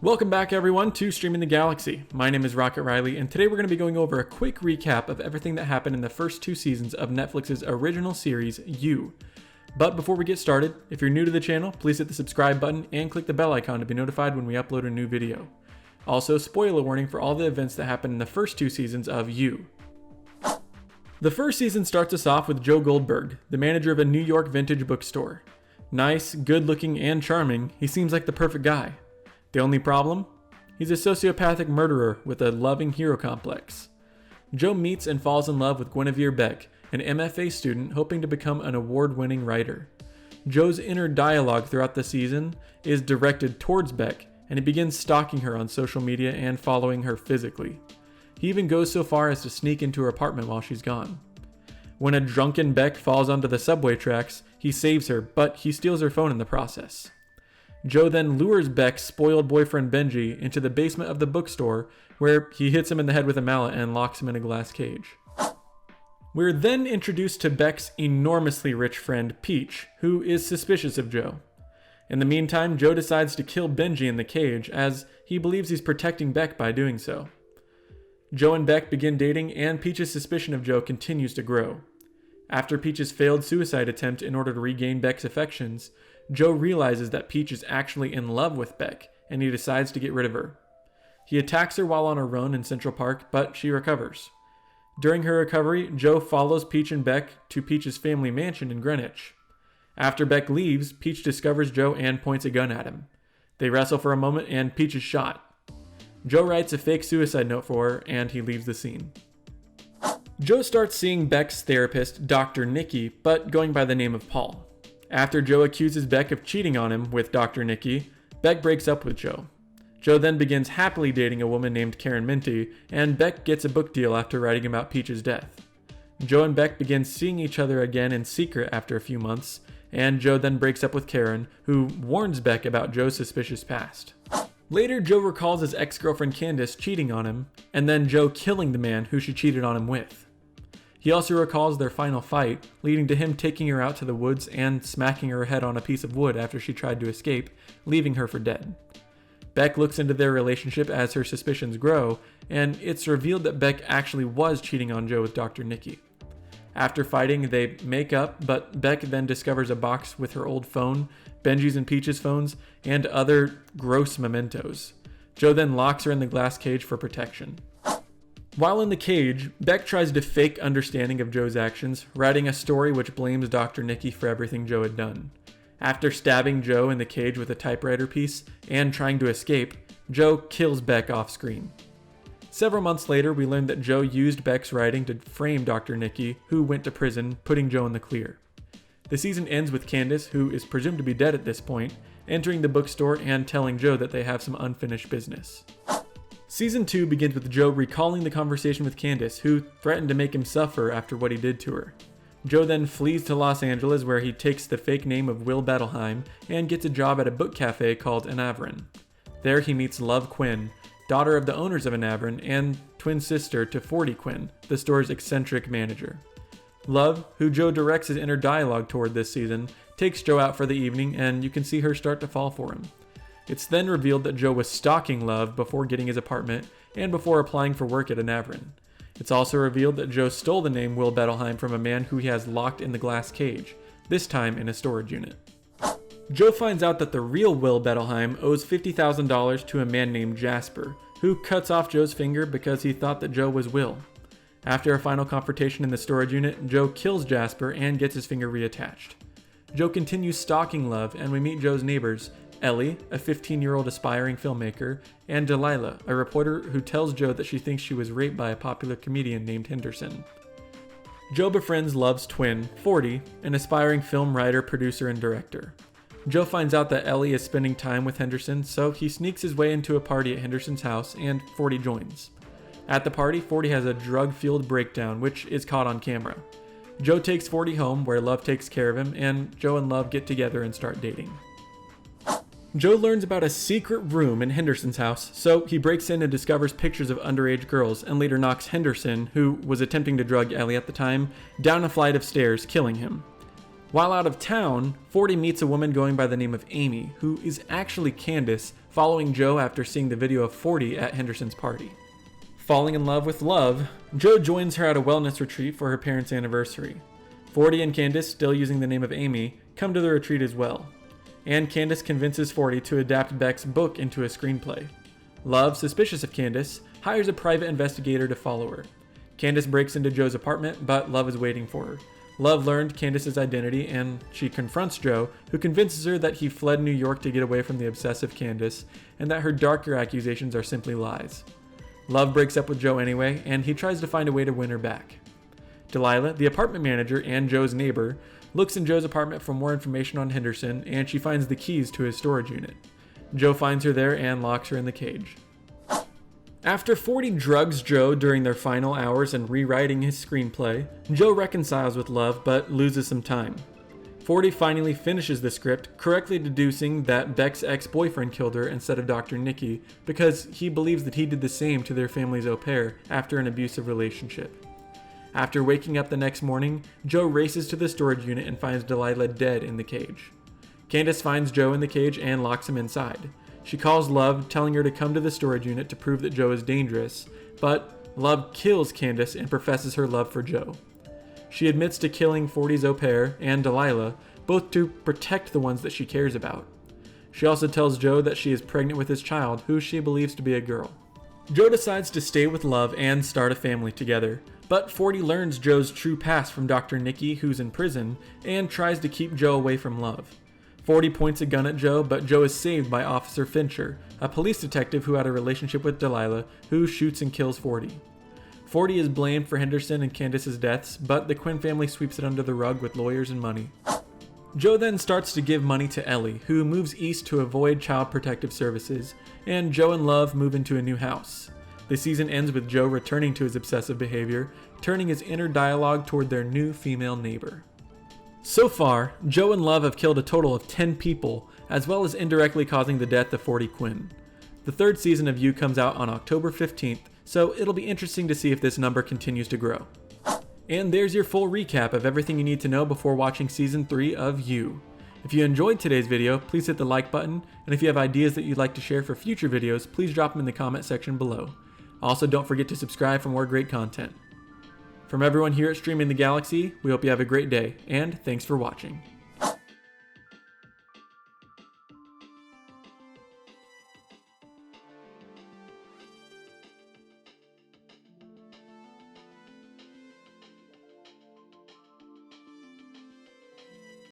Welcome back everyone to Streaming the Galaxy. My name is Rocket Riley, and today we're going to be going over a quick recap of everything that happened in the first 2 seasons of Netflix's original series, You. But before we get started, if you're new to the channel, please hit the subscribe button and click the bell icon to be notified when we upload a new video. Also, spoiler warning for all the events that happened in the first 2 seasons of You. The first season starts us off with Joe Goldberg, the manager of a New York vintage bookstore. Nice, good-looking, and charming, he seems like the perfect guy. The only problem? He's a sociopathic murderer with a loving hero complex. Joe meets and falls in love with Guinevere Beck, an MFA student hoping to become an award-winning writer. Joe's inner dialogue throughout the season is directed towards Beck, and he begins stalking her on social media and following her physically. He even goes so far as to sneak into her apartment while she's gone. When a drunken Beck falls onto the subway tracks, he saves her, but he steals her phone in the process. Joe then lures Beck's spoiled boyfriend Benji into the basement of the bookstore, where he hits him in the head with a mallet and locks him in a glass cage. We're then introduced to Beck's enormously rich friend Peach, who is suspicious of Joe. In the meantime, Joe decides to kill Benji in the cage, as he believes he's protecting Beck by doing so. Joe and Beck begin dating, and Peach's suspicion of Joe continues to grow. After Peach's failed suicide attempt in order to regain Beck's affections, Joe realizes that Peach is actually in love with Beck, and he decides to get rid of her. He attacks her while on a run in Central Park, but she recovers. During her recovery, Joe follows Peach and Beck to Peach's family mansion in Greenwich. After Beck leaves, Peach discovers Joe and points a gun at him. They wrestle for a moment, and Peach is shot. Joe writes a fake suicide note for her, and he leaves the scene. Joe starts seeing Beck's therapist, Dr. Nikki, but going by the name of Paul. After Joe accuses Beck of cheating on him with Dr. Nikki, Beck breaks up with Joe. Joe then begins happily dating a woman named Karen Minty, and Beck gets a book deal after writing about Peach's death. Joe and Beck begin seeing each other again in secret after a few months, and Joe then breaks up with Karen, who warns Beck about Joe's suspicious past. Later, Joe recalls his ex-girlfriend Candace cheating on him, and then Joe killing the man who she cheated on him with. He also recalls their final fight, leading to him taking her out to the woods and smacking her head on a piece of wood after she tried to escape, leaving her for dead. Beck looks into their relationship as her suspicions grow, and it's revealed that Beck actually was cheating on Joe with Dr. Nikki. After fighting, they make up, but Beck then discovers a box with her old phone, Benji's and Peach's phones, and other gross mementos. Joe then locks her in the glass cage for protection. While in the cage, Beck tries to fake understanding of Joe's actions, writing a story which blames Dr. Nikki for everything Joe had done. After stabbing Joe in the cage with a typewriter piece and trying to escape, Joe kills Beck off screen. Several months later, we learned that Joe used Beck's writing to frame Dr. Nikki, who went to prison, putting Joe in the clear. The season ends with Candace, who is presumed to be dead at this point, entering the bookstore and telling Joe that they have some unfinished business. Season 2 begins with Joe recalling the conversation with Candace, who threatened to make him suffer after what he did to her. Joe then flees to Los Angeles, where he takes the fake name of Will Bettelheim and gets a job at a book cafe called Anavrin. There he meets Love Quinn, daughter of the owners of Anavrin and twin sister to 40 Quinn, the store's eccentric manager. Love, who Joe directs his inner dialogue toward this season, takes Joe out for the evening, and you can see her start to fall for him. It's then revealed that Joe was stalking Love before getting his apartment and before applying for work at Anavrin. It's also revealed that Joe stole the name Will Bettelheim from a man who he has locked in the glass cage, this time in a storage unit. Joe finds out that the real Will Bettelheim owes $50,000 to a man named Jasper, who cuts off Joe's finger because he thought that Joe was Will. After a final confrontation in the storage unit, Joe kills Jasper and gets his finger reattached. Joe continues stalking Love, and we meet Joe's neighbors, Ellie, a 15-year-old aspiring filmmaker, and Delilah, a reporter who tells Joe that she thinks she was raped by a popular comedian named Henderson. Joe befriends Love's twin, 40, an aspiring film writer, producer, and director. Joe finds out that Ellie is spending time with Henderson, so he sneaks his way into a party at Henderson's house, and 40 joins. At the party, 40 has a drug-fueled breakdown, which is caught on camera. Joe takes 40 home, where Love takes care of him, and Joe and Love get together and start dating. Joe learns about a secret room in Henderson's house, so he breaks in and discovers pictures of underage girls, and later knocks Henderson, who was attempting to drug Ellie at the time, down a flight of stairs, killing him. While out of town, 40 meets a woman going by the name of Amy, who is actually Candace, following Joe after seeing the video of 40 at Henderson's party. Falling in love with Love, Joe joins her at a wellness retreat for her parents' anniversary. 40 and Candace, still using the name of Amy, come to the retreat as well. And Candace convinces 40 to adapt Beck's book into a screenplay. Love, suspicious of Candace, hires a private investigator to follow her. Candace breaks into Joe's apartment, but Love is waiting for her. Love learned Candace's identity, and she confronts Joe, who convinces her that he fled New York to get away from the obsessive Candace, and that her darker accusations are simply lies. Love breaks up with Joe anyway, and he tries to find a way to win her back. Delilah, the apartment manager and Joe's neighbor, looks in Joe's apartment for more information on Henderson, and she finds the keys to his storage unit. Joe finds her there and locks her in the cage. After 40 drugs Joe during their final hours and rewriting his screenplay, Joe reconciles with Love but loses some time. 40 finally finishes the script, correctly deducing that Beck's ex-boyfriend killed her instead of Dr. Nikki because he believes that he did the same to their family's au pair after an abusive relationship. After waking up the next morning, Joe races to the storage unit and finds Delilah dead in the cage. Candace finds Joe in the cage and locks him inside. She calls Love, telling her to come to the storage unit to prove that Joe is dangerous, but Love kills Candace and professes her love for Joe. She admits to killing 40's au pair and Delilah, both to protect the ones that she cares about. She also tells Joe that she is pregnant with his child, who she believes to be a girl. Joe decides to stay with Love and start a family together, but 40 learns Joe's true past from Dr. Nikki, who's in prison, and tries to keep Joe away from Love. 40 points a gun at Joe, but Joe is saved by Officer Fincher, a police detective who had a relationship with Delilah, who shoots and kills 40. 40 is blamed for Henderson and Candace's deaths, but the Quinn family sweeps it under the rug with lawyers and money. Joe then starts to give money to Ellie, who moves east to avoid Child Protective Services, and Joe and Love move into a new house. The season ends with Joe returning to his obsessive behavior, turning his inner dialogue toward their new female neighbor. So far, Joe and Love have killed a total of 10 people, as well as indirectly causing the death of 40 Quinn. The third season of You comes out on October 15th, so it'll be interesting to see if this number continues to grow. And there's your full recap of everything you need to know before watching Season 3 of You. If you enjoyed today's video, please hit the like button, and if you have ideas that you'd like to share for future videos, please drop them in the comment section below. Also, don't forget to subscribe for more great content. From everyone here at Streaming the Galaxy, we hope you have a great day, and thanks for watching.